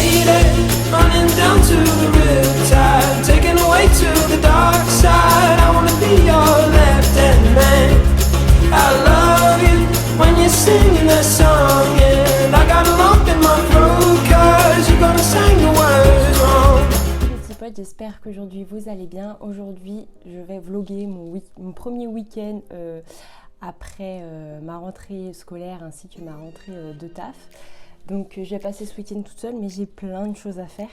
faded, running down to the riptide, taken away to the dark side. I wanna be your left-hand man. I love you when you're singing that song, and I got a lump in my throat 'cause you're gonna sing the words wrong. Petits potes, j'espère qu'aujourd'hui vous allez bien. Aujourd'hui, je vais vlogger mon premier week-end après ma rentrée scolaire ainsi que ma rentrée de taf. Donc je vais passer ce week-end toute seule, mais j'ai plein de choses à faire.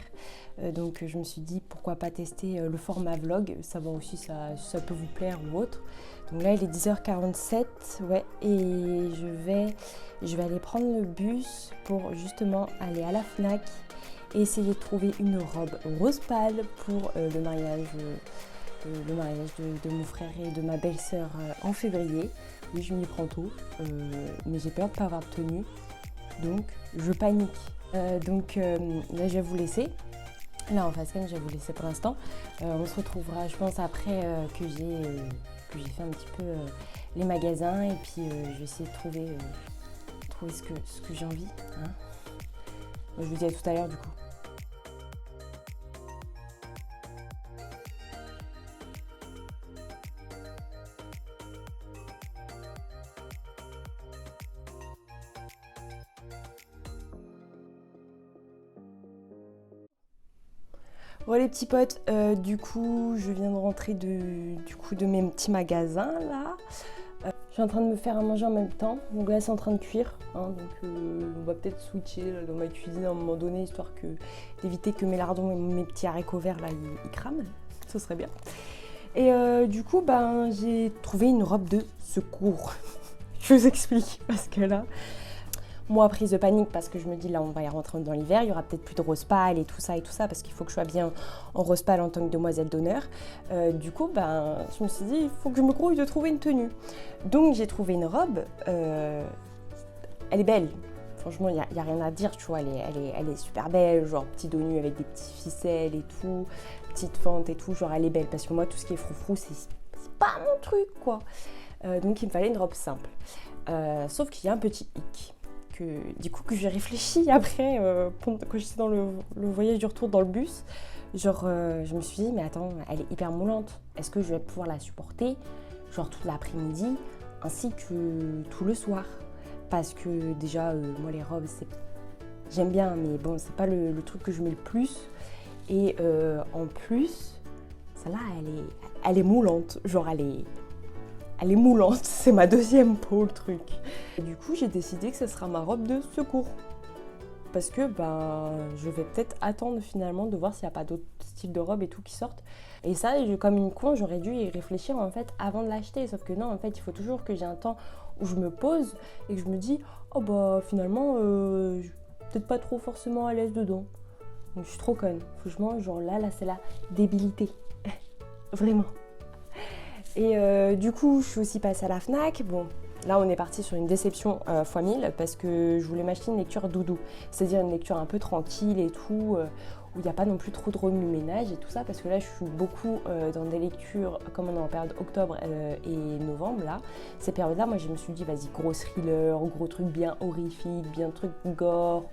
Donc je me suis dit pourquoi pas tester le format vlog, savoir aussi si ça peut vous plaire ou autre. Donc là il est 10h47, ouais, et je vais aller prendre le bus pour justement aller à la Fnac et essayer de trouver une robe rose pâle pour le mariage de mon frère et de ma belle-sœur en février. Oui, je m'y prends tôt, mais j'ai peur de ne pas avoir de tenue, donc je panique. Là, je vais vous laisser. Là, en facecam, je vais vous laisser pour l'instant. On se retrouvera, je pense, après que j'ai fait un petit peu les magasins, et puis je vais essayer de trouver ce que j'ai envie. Hein. Je vous dis à tout à l'heure, du coup. Bon les petits potes, du coup je viens de rentrer de mes petits magasins là. Je suis en train de me faire à manger en même temps, donc là c'est en train de cuire, hein, donc on va peut-être switcher là, dans ma cuisine à un moment donné, histoire d'éviter que mes lardons et mes petits haricots verts là ils crament, ce serait bien. Et du coup j'ai trouvé une robe de secours. Je vous explique, parce que là... Moi, prise de panique, parce que je me dis là on va y rentrer dans l'hiver, il y aura peut-être plus de rose pâle et tout ça, parce qu'il faut que je sois bien en rose pâle en tant que demoiselle d'honneur. Du coup, je me suis dit, il faut que je me grouille de trouver une tenue. Donc j'ai trouvé une robe, elle est belle, franchement il n'y a rien à dire, tu vois, elle est super belle, genre petit dos nu avec des petits ficelles et tout, petite fente et tout, genre elle est belle, parce que moi tout ce qui est froufrou, c'est pas mon truc quoi. Donc il me fallait une robe simple, sauf qu'il y a un petit hic. Que j'ai réfléchi après, quand j'étais dans le voyage du retour dans le bus, genre je me suis dit mais attends, elle est hyper moulante, est-ce que je vais pouvoir la supporter genre toute l'après-midi ainsi que tout le soir, parce que déjà moi les robes j'aime bien, mais bon c'est pas le truc que je mets le plus, et en plus celle-là elle est moulante, genre elle est moulante, c'est ma deuxième peau le truc. Et du coup j'ai décidé que ce sera ma robe de secours. Parce que je vais peut-être attendre finalement de voir s'il n'y a pas d'autres styles de robes et tout qui sortent. Et ça, comme une con, j'aurais dû y réfléchir en fait avant de l'acheter. Sauf que non, en fait, il faut toujours que j'ai un temps où je me pose et que je me dis oh finalement, je suis peut-être pas trop forcément à l'aise dedans. Donc je suis trop conne. Franchement, genre là c'est la débilité. Vraiment. Et du coup, je suis aussi passée à la Fnac. Bon, là, on est parti sur une déception fois 1000 parce que je voulais m'acheter une lecture doudou. C'est-à-dire une lecture un peu tranquille et tout, où il n'y a pas non plus trop de remue-ménage et tout ça. Parce que là, je suis beaucoup dans des lectures, comme on est en période octobre et novembre, là. Ces périodes-là, moi, je me suis dit, vas-y, gros thriller, gros truc bien horrifique, bien truc gore,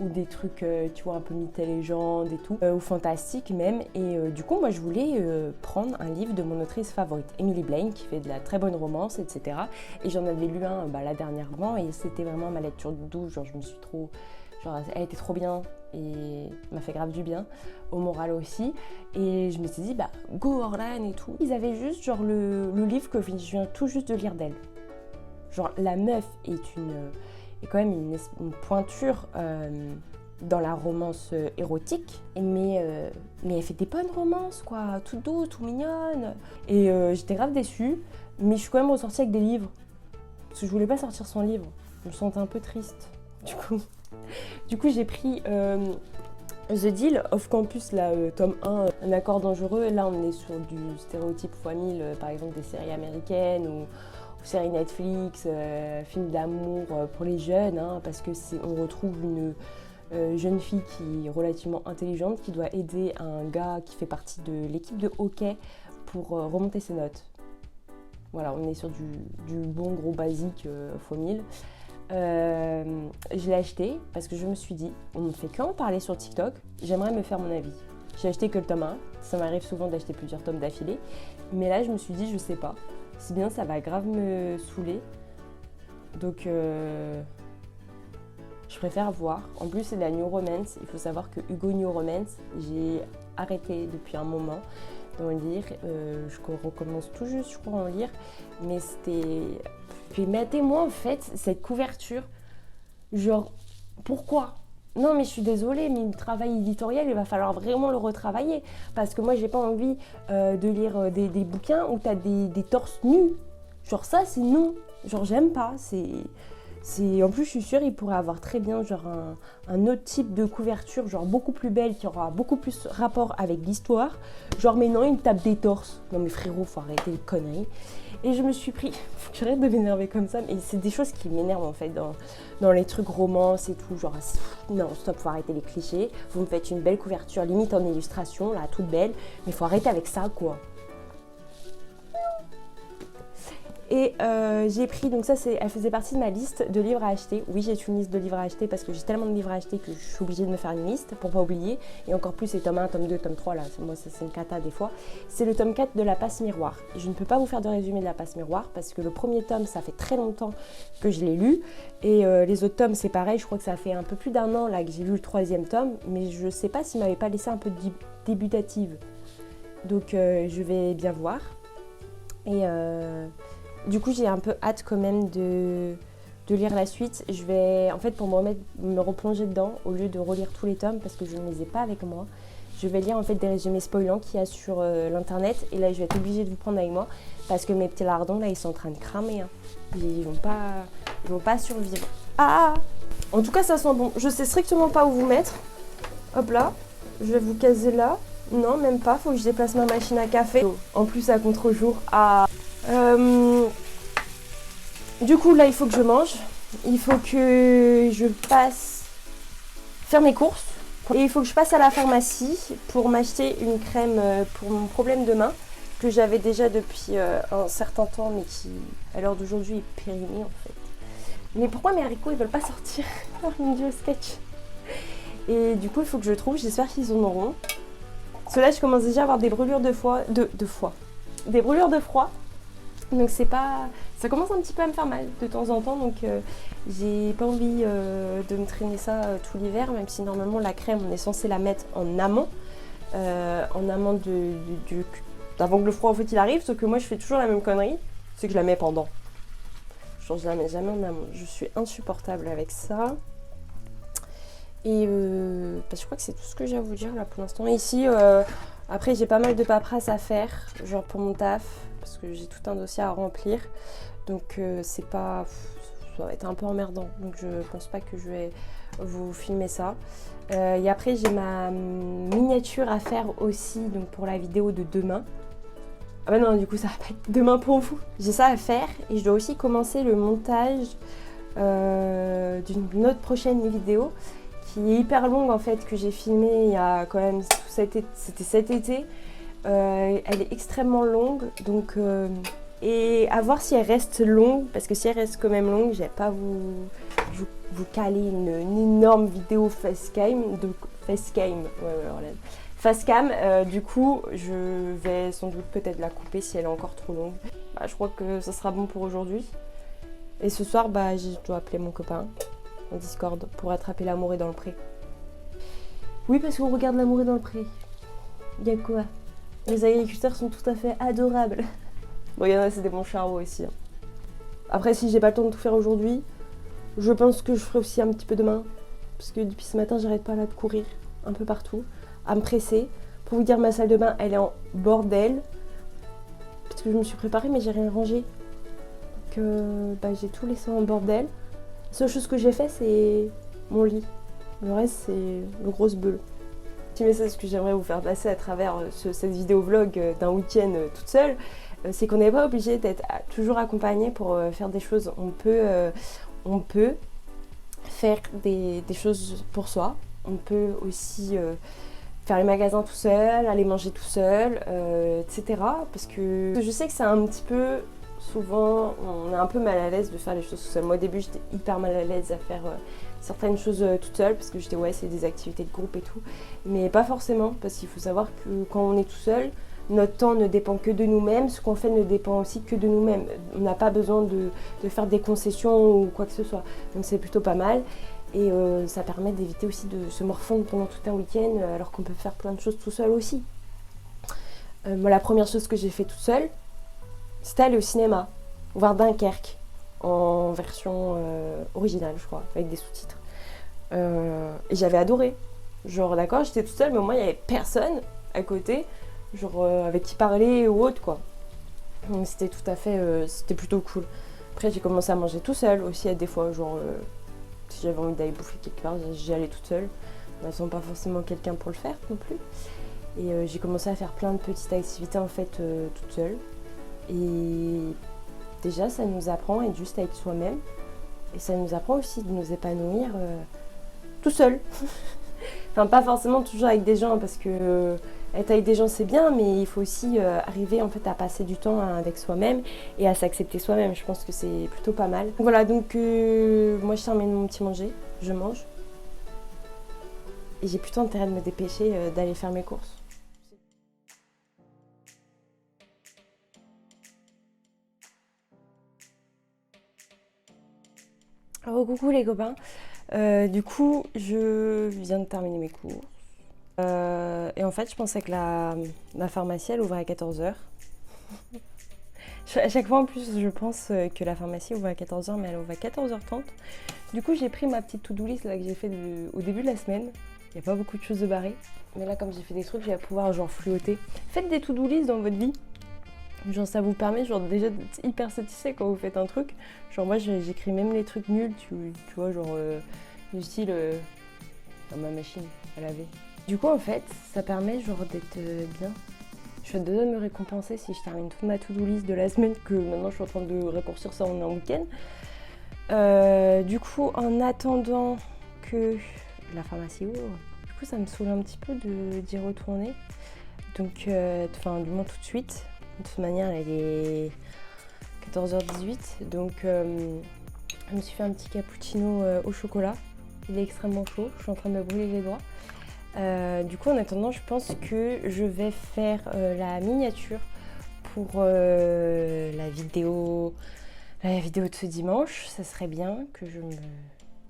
ou des trucs, tu vois, un peu mythes et légendes et tout, ou fantastiques même. Et du coup, moi, je voulais prendre un livre de mon autrice favorite, Emily Blaine, qui fait de la très bonne romance, etc. Et j'en avais lu un là dernièrement, et c'était vraiment ma lecture douce, genre je me suis trop... Genre, elle était trop bien, et m'a fait grave du bien, au moral aussi. Et je me suis dit, go Orlan et tout. Ils avaient juste, genre, le livre que je viens tout juste de lire d'elle. Genre, la meuf est quand même une pointure dans la romance érotique, mais elle fait des bonnes romances, quoi, tout douce, tout mignonne. Et j'étais grave déçue, mais je suis quand même ressortie avec des livres, parce que je voulais pas sortir sans livre, je me sentais un peu triste. Du coup j'ai pris The Deal Off Campus, là, tome 1, Un accord dangereux. Là on est sur du stéréotype fois 1000, par exemple des séries américaines ou séries Netflix, films d'amour pour les jeunes, hein, parce que on retrouve une jeune fille qui est relativement intelligente, qui doit aider un gars qui fait partie de l'équipe de hockey pour remonter ses notes. Voilà, on est sur du bon gros basique x 1000. Je l'ai acheté parce que je me suis dit, on ne fait qu'en parler sur TikTok, j'aimerais me faire mon avis. J'ai acheté que le tome 1, ça m'arrive souvent d'acheter plusieurs tomes d'affilée, mais là je me suis dit, je sais pas, si bien ça va grave me saouler, donc je préfère voir. En plus c'est de la New Romance, il faut savoir que Hugo New Romance, j'ai arrêté depuis un moment d'en lire, je recommence tout juste je crois à en lire, mais c'était... Puis mettez-moi en fait cette couverture, genre pourquoi ? Non mais je suis désolée, mais le travail éditorial il va falloir vraiment le retravailler parce que moi j'ai pas envie de lire des bouquins où t'as des torses nus, genre ça c'est non, genre j'aime pas, en plus je suis sûre il pourrait avoir très bien genre un autre type de couverture, genre beaucoup plus belle, qui aura beaucoup plus rapport avec l'histoire, genre mais non il me tape des torses, non mais frérot faut arrêter les conneries. Et je me suis pris, faut que j'arrête de m'énerver comme ça, mais c'est des choses qui m'énervent en fait dans les trucs romances et tout, genre non stop, faut arrêter les clichés, vous me faites une belle couverture, limite en illustration, là toute belle, mais faut arrêter avec ça quoi. Et j'ai pris, donc ça elle faisait partie de ma liste de livres à acheter. Oui j'ai une liste de livres à acheter parce que j'ai tellement de livres à acheter que je suis obligée de me faire une liste pour pas oublier. Et encore plus les tomes 1, tome 2, tome 3, là moi c'est une cata des fois. C'est le tome 4 de La Passe Miroir. Et je ne peux pas vous faire de résumé de La Passe Miroir parce que le premier tome ça fait très longtemps que je l'ai lu. Et les autres tomes c'est pareil, je crois que ça fait un peu plus d'un an là que j'ai lu le troisième tome. Mais je sais pas s'il m'avait pas laissé un peu débutative. Donc je vais bien voir. Et... du coup, j'ai un peu hâte quand même de lire la suite. Je vais, en fait, pour me replonger dedans, au lieu de relire tous les tomes, parce que je ne les ai pas avec moi, je vais lire en fait des résumés spoilants qu'il y a sur l'internet. Et là, je vais être obligée de vous prendre avec moi, parce que mes petits lardons, là, ils sont en train de cramer. Hein. Ils vont pas survivre. Ah! En tout cas, ça sent bon. Je sais strictement pas où vous mettre. Hop là, je vais vous caser là. Non, même pas, faut que je déplace ma machine à café. En plus, à contre-jour. Ah! Du coup là il faut que je mange, il faut que je passe faire mes courses et il faut que je passe à la pharmacie pour m'acheter une crème pour mon problème de main que j'avais déjà depuis un certain temps mais qui à l'heure d'aujourd'hui est périmée en fait. Mais pourquoi mes haricots ils veulent pas sortir? Oh mon dieu, sketch. Et du coup il faut que je trouve, j'espère qu'ils en auront. Parce que là je commence déjà à avoir des brûlures de foie, des brûlures de froid. Donc c'est pas... Ça commence un petit peu à me faire mal de temps en temps, donc j'ai pas envie de me traîner ça tout l'hiver, même si normalement la crème on est censé la mettre en amont avant que le froid en fait il arrive, sauf que moi je fais toujours la même connerie, c'est que je la mets pendant. Genre je la mets jamais en amont, je suis insupportable avec ça. Et je crois que c'est tout ce que j'ai à vous dire là pour l'instant. Ici, après j'ai pas mal de paperasse à faire, genre pour mon taf, parce que j'ai tout un dossier à remplir. Donc c'est pas... ça va être un peu emmerdant, donc je pense pas que je vais vous filmer ça. Et après j'ai ma miniature à faire aussi, donc pour la vidéo de demain. Ah bah non, du coup ça va pas être demain pour vous. J'ai ça à faire et je dois aussi commencer le montage d'une autre prochaine vidéo qui est hyper longue en fait, que j'ai filmée il y a quand même c'était cet été. Elle est extrêmement longue, donc et à voir si elle reste longue, parce que si elle reste quand même longue, je vais pas vous caler une énorme vidéo facecam, facecam, du coup je vais sans doute peut-être la couper si elle est encore trop longue. Bah, je crois que ça sera bon pour aujourd'hui. Et ce soir, bah, je dois appeler mon copain en Discord pour attraper l'amour est dans le pré. Oui, parce qu'on regarde l'amour est dans le pré. Il y a quoi? Les agriculteurs sont tout à fait adorables. Bon, il y en a, c'est des bons charros aussi. Hein. Après, si j'ai pas le temps de tout faire aujourd'hui, je pense que je ferai aussi un petit peu demain. Parce que depuis ce matin, j'arrête pas là de courir un peu partout, à me presser. Pour vous dire, ma salle de bain, elle est en bordel. Parce que je me suis préparée, mais j'ai rien rangé. Donc, bah, j'ai tout laissé en bordel. La seule chose que j'ai fait, c'est mon lit. Le reste, c'est le gros beul. Petit message que j'aimerais vous faire passer à travers cette vidéo vlog d'un week-end toute seule, c'est qu'on n'est pas obligé d'être toujours accompagné pour faire des choses. On peut faire des choses pour soi. On peut aussi faire les magasins tout seul, aller manger tout seul, etc. Parce que je sais que c'est un petit peu Souvent, on est un peu mal à l'aise de faire les choses tout seul. Moi, au début, j'étais hyper mal à l'aise à faire certaines choses toute seule parce que j'étais ouais, c'est des activités de groupe et tout. Mais pas forcément, parce qu'il faut savoir que quand on est tout seul, notre temps ne dépend que de nous-mêmes. Ce qu'on fait ne dépend aussi que de nous-mêmes. On n'a pas besoin de faire des concessions ou quoi que ce soit. Donc c'est plutôt pas mal. Et ça permet d'éviter aussi de se morfondre pendant tout un week-end alors qu'on peut faire plein de choses tout seul aussi. Moi, la première chose que j'ai fait toute seule, c'était aller au cinéma, voir Dunkerque, en version originale, je crois, avec des sous-titres. Et j'avais adoré. Genre, d'accord, j'étais toute seule, mais moi, il n'y avait personne à côté, genre, avec qui parler ou autre, quoi. Donc, c'était tout à fait, c'était plutôt cool. Après, j'ai commencé à manger tout seul aussi, à des fois, genre, si j'avais envie d'aller bouffer quelque part, j'y allais toute seule. On n'attend pas forcément quelqu'un pour le faire non plus. Et j'ai commencé à faire plein de petites activités, en fait, toute seule. Et déjà, ça nous apprend à être juste avec soi-même. Et ça nous apprend aussi de nous épanouir tout seul. Enfin, pas forcément toujours avec des gens, parce que être avec des gens, c'est bien, mais il faut aussi arriver en fait, à passer du temps avec soi-même et à s'accepter soi-même. Je pense que c'est plutôt pas mal. Voilà, donc moi, je termine mon petit manger, je mange. Et j'ai plutôt intérêt de me dépêcher d'aller faire mes courses. Oh, coucou les copains. Du coup, je viens de terminer mes cours. Et en fait, je pensais que la pharmacie, elle ouvrait à 14h. À chaque fois, en plus, je pense que la pharmacie ouvre à 14h, mais elle ouvre à 14h30. Du coup, j'ai pris ma petite to-do list là, que j'ai fait au début de la semaine. Il n'y a pas beaucoup de choses de barrées. Mais là, comme j'ai fait des trucs, je vais pouvoir genre fluoter. Faites des to-do list dans votre vie. Genre ça vous permet genre déjà d'être hyper satisfait quand vous faites un truc. Genre moi j'écris même les trucs nuls, tu vois, genre du style dans ma machine à laver. Du coup en fait ça permet genre d'être bien. Je suis de me récompenser si je termine toute ma to-do list de la semaine, que maintenant je suis en train de raccourcir ça en un week-end. Du coup en attendant que la pharmacie ouvre, du coup ça me saoule un petit peu d'y retourner. Donc enfin du moins tout de suite. De toute manière, il est 14h18, donc je me suis fait un petit cappuccino au chocolat. Il est extrêmement chaud, je suis en train de me brûler les doigts. Du coup, en attendant, je pense que je vais faire la miniature pour la vidéo de ce dimanche. Ça serait bien que je me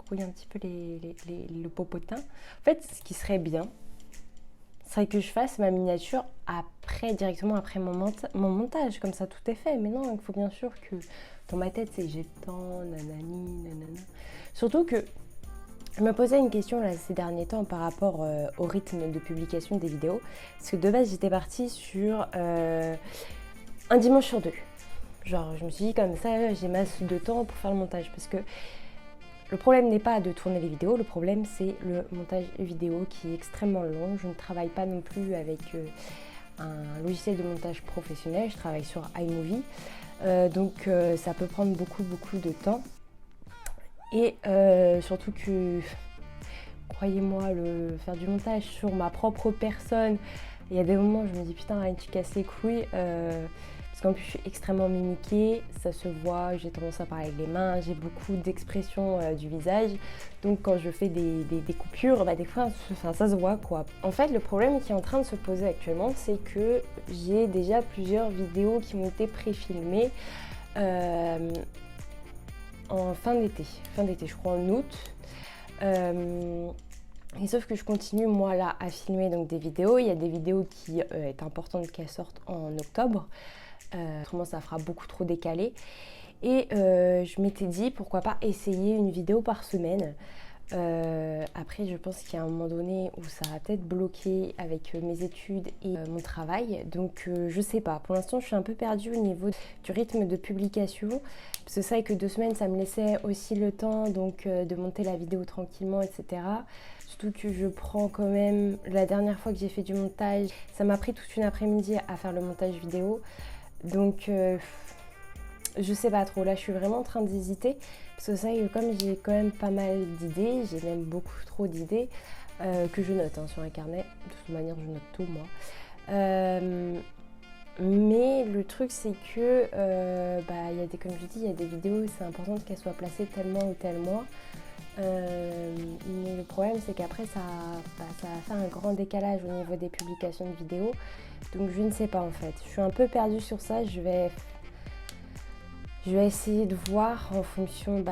grouille un petit peu le popotin. En fait, ce qui serait bien, c'est que je fasse ma miniature directement après mon montage, comme ça tout est fait. Mais non, il faut bien sûr que dans ma tête c'est j'ai le temps, nanani, nanana. Surtout que je me posais une question là, ces derniers temps par rapport au rythme de publication des vidéos. Parce que de base j'étais partie sur un dimanche sur 2. Genre je me suis dit comme ça j'ai masse de temps pour faire le montage. Parce que le problème n'est pas de tourner les vidéos, le problème c'est le montage vidéo qui est extrêmement long. Je ne travaille pas non plus avec un logiciel de montage professionnel, je travaille sur iMovie. Donc ça peut prendre beaucoup de temps. Et surtout que, croyez-moi, faire du montage sur ma propre personne, il y a des moments où je me dis putain, Ryan, tu casses les couilles. Parce qu'en plus je suis extrêmement mimiquée, ça se voit, j'ai tendance à parler avec les mains, j'ai beaucoup d'expressions du visage. Donc quand je fais des coupures, des fois ça se voit quoi. En fait le problème qui est en train de se poser actuellement, c'est que j'ai déjà plusieurs vidéos qui m'ont été pré-filmées en fin d'été, je crois en août. Et sauf que je continue moi là à filmer donc des vidéos. Il y a des vidéos qui est importante qu'elles sortent en octobre. Autrement ça fera beaucoup trop décalé. Et je m'étais dit pourquoi pas essayer une vidéo par semaine. Après je pense qu'il y a un moment donné où ça va peut-être bloquer avec mes études et mon travail. Donc je sais pas. Pour l'instant je suis un peu perdue au niveau du rythme de publication. Parce que c'est vrai que 2 semaines ça me laissait aussi le temps donc, de monter la vidéo tranquillement, etc. Surtout que je prends quand même, la dernière fois que j'ai fait du montage, ça m'a pris toute une après-midi à faire le montage vidéo. Donc je sais pas trop, là je suis vraiment en train d'hésiter. Parce que c'est vrai que comme j'ai quand même pas mal d'idées, j'ai même beaucoup trop d'idées que je note sur un carnet. De toute manière je note tout moi. Mais le truc c'est que, y a des, comme je dis, il y a des vidéos, c'est important qu'elles soient placées tel mois ou tel mois. Mais le problème c'est qu'après ça va faire un grand décalage au niveau des publications de vidéos. Donc je ne sais pas en fait. Je suis un peu perdue sur ça. Je vais essayer de voir en fonction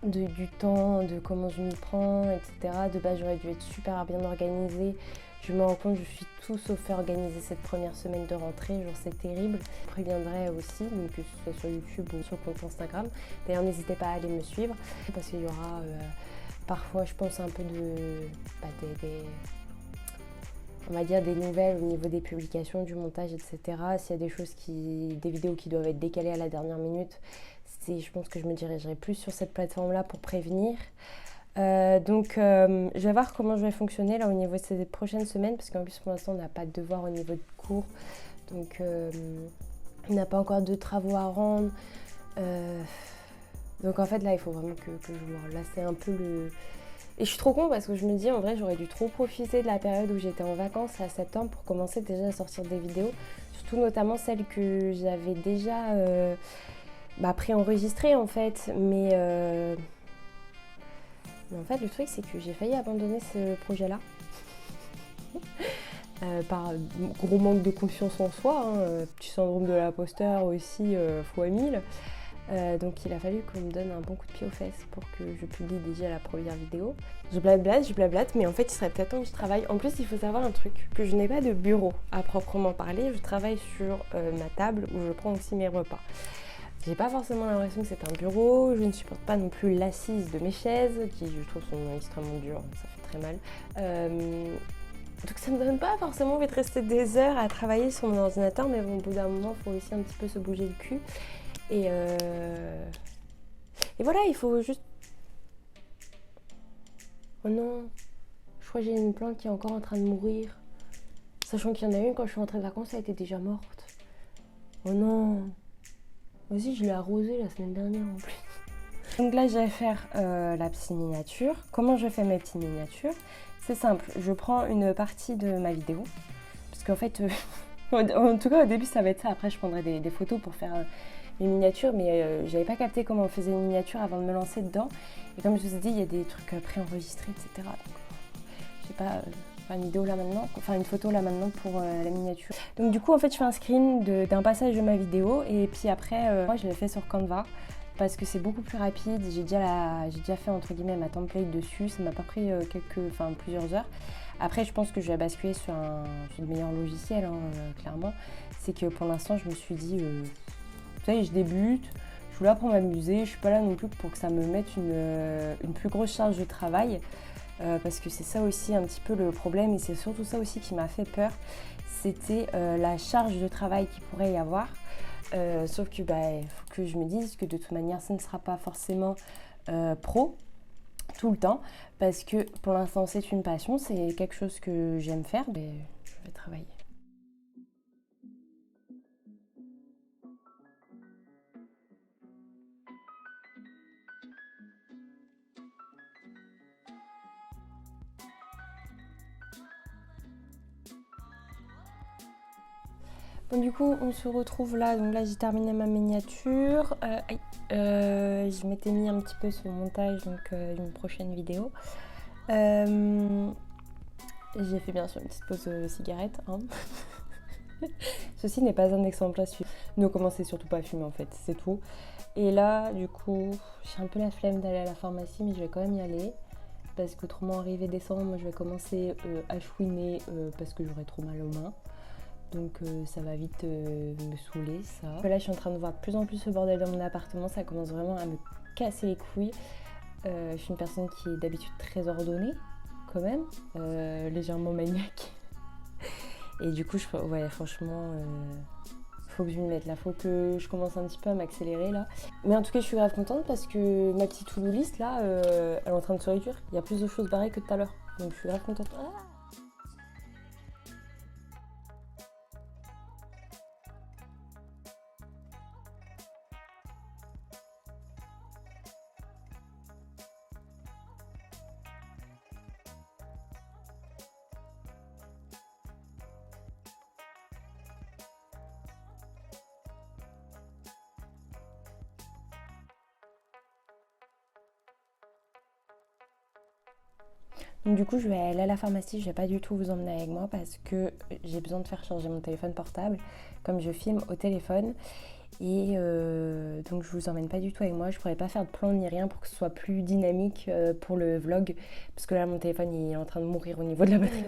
du temps, de comment je m'y prends, etc. De base, j'aurais dû être super bien organisée. Je me rends compte que je suis tout sauf organisée cette première semaine de rentrée. Genre, c'est terrible. Je préviendrai aussi, donc que ce soit sur YouTube ou sur le compte Instagram. D'ailleurs, n'hésitez pas à aller me suivre parce qu'il y aura parfois, je pense, un peu on va dire des nouvelles au niveau des publications, du montage, etc. S'il y a des vidéos qui doivent être décalées à la dernière minute, je pense que je me dirigerai plus sur cette plateforme-là pour prévenir. Je vais voir comment je vais fonctionner là au niveau de ces prochaines semaines, parce qu'en plus pour l'instant on n'a pas de devoir au niveau de cours, donc on n'a pas encore de travaux à rendre. Donc en fait là il faut vraiment que je vois. Là c'est un peu le... Et je suis trop con parce que je me dis en vrai j'aurais dû trop profiter de la période où j'étais en vacances à septembre pour commencer déjà à sortir des vidéos, surtout notamment celles que j'avais déjà préenregistrées en fait, mais en fait le truc c'est que j'ai failli abandonner ce projet là par gros manque de confiance en soi, petit syndrome de l'imposteur aussi fois 1000. Donc il a fallu qu'on me donne un bon coup de pied aux fesses pour que je publie déjà la première vidéo. Je blablate, mais en fait il serait peut-être temps que je travaille. En plus il faut savoir un truc, que je n'ai pas de bureau à proprement parler, je travaille sur ma table où je prends aussi mes repas. J'ai pas forcément l'impression que c'est un bureau, je ne supporte pas non plus l'assise de mes chaises, qui je trouve sont extrêmement dures, ça fait très mal. Donc ça me donne pas forcément envie de rester des heures à travailler sur mon ordinateur, mais bon, au bout d'un moment il faut aussi un petit peu se bouger le cul. Et voilà, il faut juste... Oh non, je crois que j'ai une plante qui est encore en train de mourir. Sachant qu'il y en a une quand je suis rentrée de vacances, elle était déjà morte. Oh non. Aussi, je l'ai arrosée la semaine dernière en plus. Donc là, je vais faire la petite miniature. Comment je fais mes petites miniatures? C'est simple, je prends une partie de ma vidéo. Parce qu'en fait, en tout cas au début ça va être ça. Après je prendrai des photos pour faire... les miniatures, mais j'avais pas capté comment on faisait une miniature avant de me lancer dedans. Et comme je vous ai dit, il y a des trucs préenregistrés, etc. Donc, je sais pas, faire une vidéo là maintenant, enfin une photo là maintenant pour la miniature. Donc du coup, en fait, je fais un screen d'un passage de ma vidéo et puis après, moi, je l'ai fait sur Canva parce que c'est beaucoup plus rapide. J'ai déjà fait entre guillemets ma template dessus. Ça m'a pas pris plusieurs heures. Après, je pense que je vais basculer sur le meilleur logiciel, clairement. C'est que pour l'instant, je me suis dit... vous savez, je débute, je suis là pour m'amuser, je suis pas là non plus pour que ça me mette une plus grosse charge de travail, parce que c'est ça aussi un petit peu le problème, et c'est surtout ça aussi qui m'a fait peur, c'était la charge de travail qu'il pourrait y avoir, sauf que il faut que je me dise que de toute manière ce ne sera pas forcément pro tout le temps, parce que pour l'instant c'est une passion, c'est quelque chose que j'aime faire, mais je vais travailler. Bon, du coup, on se retrouve là. Donc là, j'ai terminé ma miniature. Je m'étais mis un petit peu sur le montage, donc une prochaine vidéo. J'ai fait bien sûr une petite pause cigarette. Ceci n'est pas un exemple à suivre. Ne commencez surtout pas à fumer en fait, c'est tout. Et là, du coup, j'ai un peu la flemme d'aller à la pharmacie, mais je vais quand même y aller. Parce qu'autrement, arrivé décembre, moi, je vais commencer à chouiner parce que j'aurai trop mal aux mains. Donc ça va vite me saouler ça. Là je suis en train de voir de plus en plus ce bordel dans mon appartement, ça commence vraiment à me casser les couilles. Je suis une personne qui est d'habitude très ordonnée quand même, légèrement maniaque. Et du coup franchement faut que je m'y mette là, faut que je commence un petit peu à m'accélérer là. Mais en tout cas je suis grave contente parce que ma petite to-do list là, elle est en train de se réduire. Il y a plus de choses barrées que tout à l'heure. Donc je suis grave contente. Donc du coup, je vais aller à la pharmacie, je vais pas du tout vous emmener avec moi parce que j'ai besoin de faire charger mon téléphone portable, comme je filme au téléphone. Et donc je vous emmène pas du tout avec moi, je pourrais pas faire de plan ni rien pour que ce soit plus dynamique pour le vlog, parce que là mon téléphone il est en train de mourir au niveau de la batterie.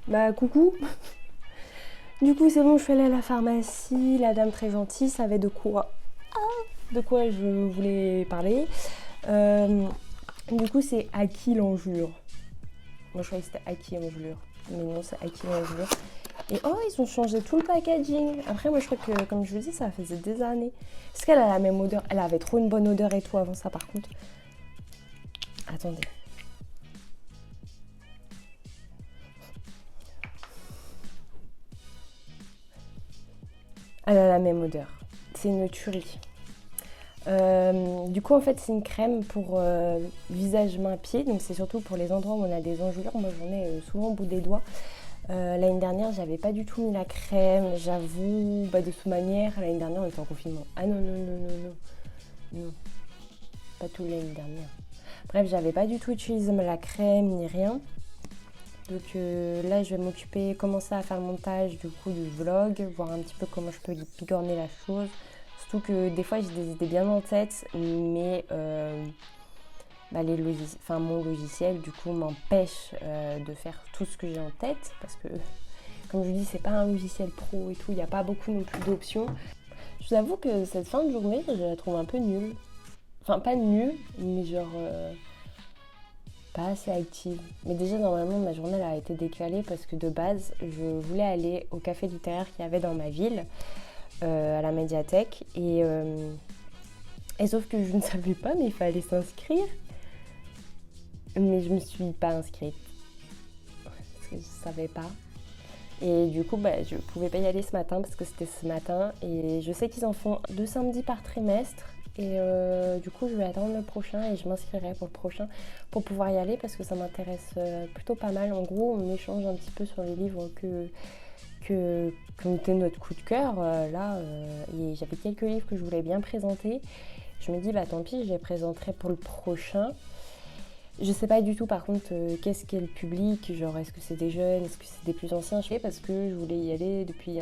Bah coucou. Du coup c'est bon, je suis allée à la pharmacie, la dame très gentille savait de quoi je voulais parler. Du coup c'est Aki l'enjure. Moi je croyais que c'était Aki l'enjure, mais non c'est Aki l'enjure. Et oh, ils ont changé tout le packaging. Après, moi, je crois que, comme je vous dis, ça faisait des années. Est-ce qu'elle a la même odeur? Elle avait trop une bonne odeur et tout avant ça, par contre. Attendez. Elle a la même odeur. C'est une tuerie. Du coup, en fait, c'est une crème pour visage, main, pied. Donc, c'est surtout pour les endroits où on a des enjôlures. Moi, j'en ai souvent au bout des doigts. L'année dernière, j'avais pas du tout mis la crème, j'avoue, de toute manière, l'année dernière, on était en confinement. Ah non, non, pas tout l'année dernière. Bref, j'avais pas du tout utilisé la crème ni rien. Donc là, je vais m'occuper, commencer à faire le montage du coup du vlog, voir un petit peu comment je peux bigorner la chose. Surtout que des fois, j'ai des idées bien en tête, mais mon logiciel du coup m'empêche de faire tout ce que j'ai en tête parce que comme je vous dis c'est pas un logiciel pro et tout, il n'y a pas beaucoup non plus d'options. Je vous avoue que cette fin de journée je la trouve un peu nulle, enfin pas nulle mais genre pas assez active. Mais déjà normalement ma journée elle a été décalée parce que de base je voulais aller au café littéraire qu'il y avait dans ma ville, à la médiathèque et sauf que je ne savais pas mais il fallait s'inscrire. Mais je me suis pas inscrite parce que je savais pas. Et du coup, je pouvais pas y aller ce matin parce que c'était ce matin. Et je sais qu'ils en font 2 samedis par trimestre. Et du coup, je vais attendre le prochain et je m'inscrirai pour le prochain pour pouvoir y aller parce que ça m'intéresse plutôt pas mal. En gros, on échange un petit peu sur les livres que était notre coup de cœur. Et j'avais quelques livres que je voulais bien présenter. Je me dis, tant pis, je les présenterai pour le prochain. Je sais pas du tout par contre qu'est-ce qu'est le public, genre est-ce que c'est des jeunes, est-ce que c'est des plus anciens, je sais parce que je voulais y aller depuis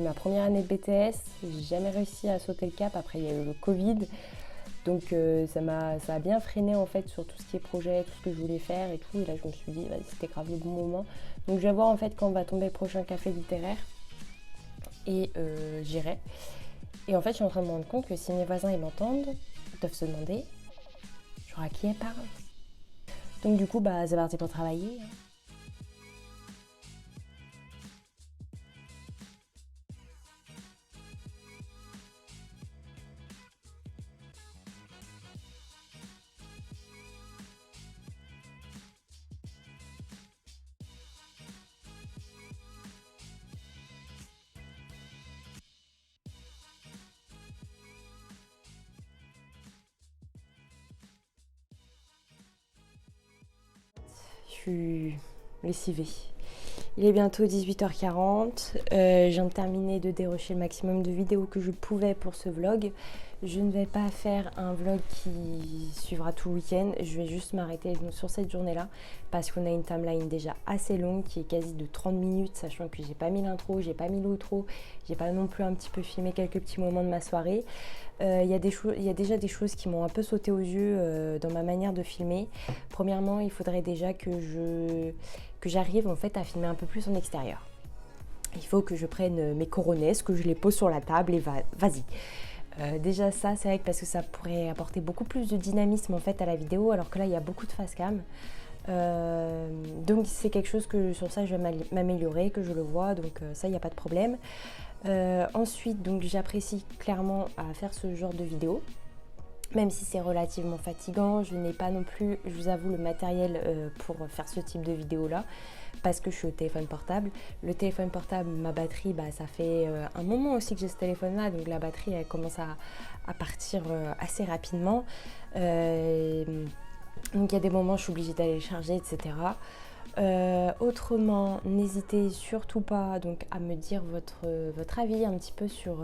ma première année de BTS, j'ai jamais réussi à sauter le cap, après il y a eu le Covid, donc ça a bien freiné en fait sur tout ce qui est projet, tout ce que je voulais faire et tout, et là je me suis dit c'était grave le bon moment, donc je vais voir en fait quand va tomber le prochain café littéraire et j'irai, et en fait je suis en train de me rendre compte que si mes voisins ils m'entendent, ils doivent se demander genre à qui elle parle. Donc du coup, c'est parti pour travailler. Je suis lessivée. Il est bientôt 18h40. Je viens de terminer de dérocher le maximum de vidéos que je pouvais pour ce vlog. Je ne vais pas faire un vlog qui suivra tout le week-end. Je vais juste m'arrêter sur cette journée-là parce qu'on a une timeline déjà assez longue qui est quasi de 30 minutes, sachant que j'ai pas mis l'intro, j'ai pas mis l'outro, j'ai pas non plus un petit peu filmé quelques petits moments de ma soirée. Il y a déjà des choses qui m'ont un peu sauté aux yeux dans ma manière de filmer. Premièrement, il faudrait déjà que j'arrive en fait à filmer un peu plus en extérieur. Il faut que je prenne mes coronesses, que je les pose sur la table et vas-y. Déjà ça, c'est vrai que parce que ça pourrait apporter beaucoup plus de dynamisme en fait à la vidéo, alors que là il y a beaucoup de face cam. Donc c'est quelque chose que sur ça je vais m'améliorer, que je le vois, donc ça il n'y a pas de problème. Ensuite, donc j'apprécie clairement à faire ce genre de vidéo, même si c'est relativement fatigant. Je n'ai pas non plus, je vous avoue, le matériel pour faire ce type de vidéo là, parce que je suis au téléphone portable. Le téléphone portable, ma batterie, ça fait un moment aussi que j'ai ce téléphone là, donc la batterie elle commence à partir assez rapidement. Donc il y a des moments où je suis obligée d'aller le charger, etc. Autrement, n'hésitez surtout pas donc, à me dire votre avis un petit peu sur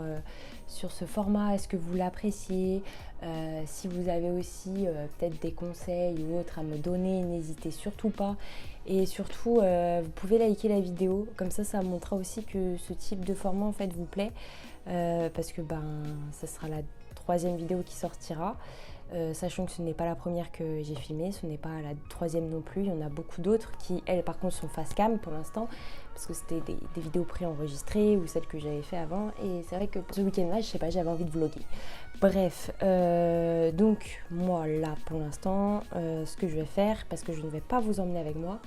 ce format. Est-ce que vous l'appréciez? Si vous avez aussi peut-être des conseils ou autres à me donner, n'hésitez surtout pas. Et surtout, vous pouvez liker la vidéo, comme ça montrera aussi que ce type de format en fait vous plaît. Parce que ça sera la 3e vidéo qui sortira. Sachant que ce n'est pas la première que j'ai filmée, ce n'est pas la 3e non plus, il y en a beaucoup d'autres qui, elles par contre, sont face cam pour l'instant, parce que c'était des vidéos préenregistrées ou celles que j'avais fait avant, et c'est vrai que ce week-end-là, je sais pas, j'avais envie de vlogger. Bref, donc moi là pour l'instant, ce que je vais faire, parce que je ne vais pas vous emmener avec moi,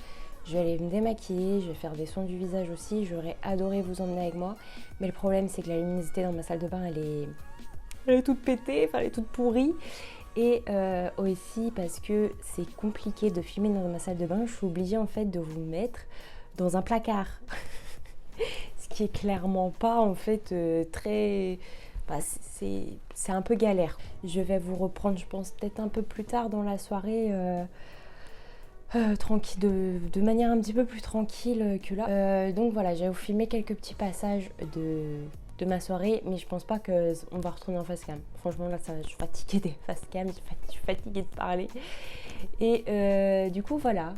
je vais aller me démaquiller, je vais faire des soins du visage aussi, j'aurais adoré vous emmener avec moi, mais le problème c'est que la luminosité dans ma salle de bain, elle est toute pétée, enfin elle est toute pourrie. Et aussi parce que c'est compliqué de filmer dans ma salle de bain, je suis obligée en fait de vous mettre dans un placard. Ce qui est clairement pas en fait très... c'est un peu galère. Je vais vous reprendre, je pense, peut-être un peu plus tard dans la soirée, tranquille, de manière un petit peu plus tranquille que là. Donc voilà, je vais vous filmer quelques petits passages de ma soirée, mais je pense pas qu'on va retourner en face cam. Franchement là je suis fatiguée des face cam, je suis fatiguée de parler. Et du coup voilà.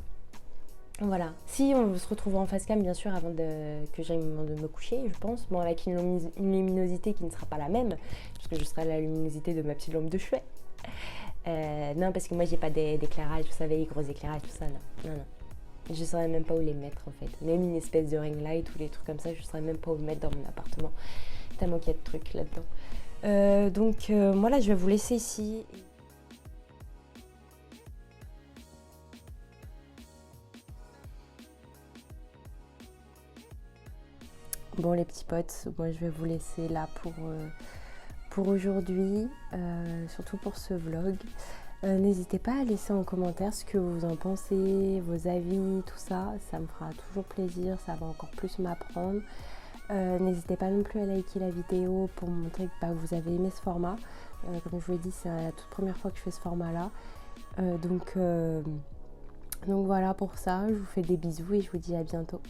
Si on se retrouve en face cam bien sûr avant que j'aille me coucher, je pense. Bon, avec une luminosité qui ne sera pas la même, puisque je serai à la luminosité de ma petite lampe de chevet. Non, parce que moi j'ai pas d'éclairage, vous savez, les gros éclairages, tout ça, non. Je saurais même pas où les mettre en fait. Même une espèce de ring light ou des trucs comme ça, je saurais même pas où le mettre dans mon appartement. Tellement qu'il y a de trucs là-dedans. Donc moi là je vais vous laisser ici. Bon les petits potes, moi je vais vous laisser là pour aujourd'hui, surtout pour ce vlog. N'hésitez pas à laisser en commentaire ce que vous en pensez, vos avis, tout ça. Ça me fera toujours plaisir, ça va encore plus m'apprendre. N'hésitez pas non plus à liker la vidéo pour montrer que vous avez aimé ce format. Comme je vous l'ai dit, c'est la toute première fois que je fais ce format-là. Donc voilà pour ça, je vous fais des bisous et je vous dis à bientôt.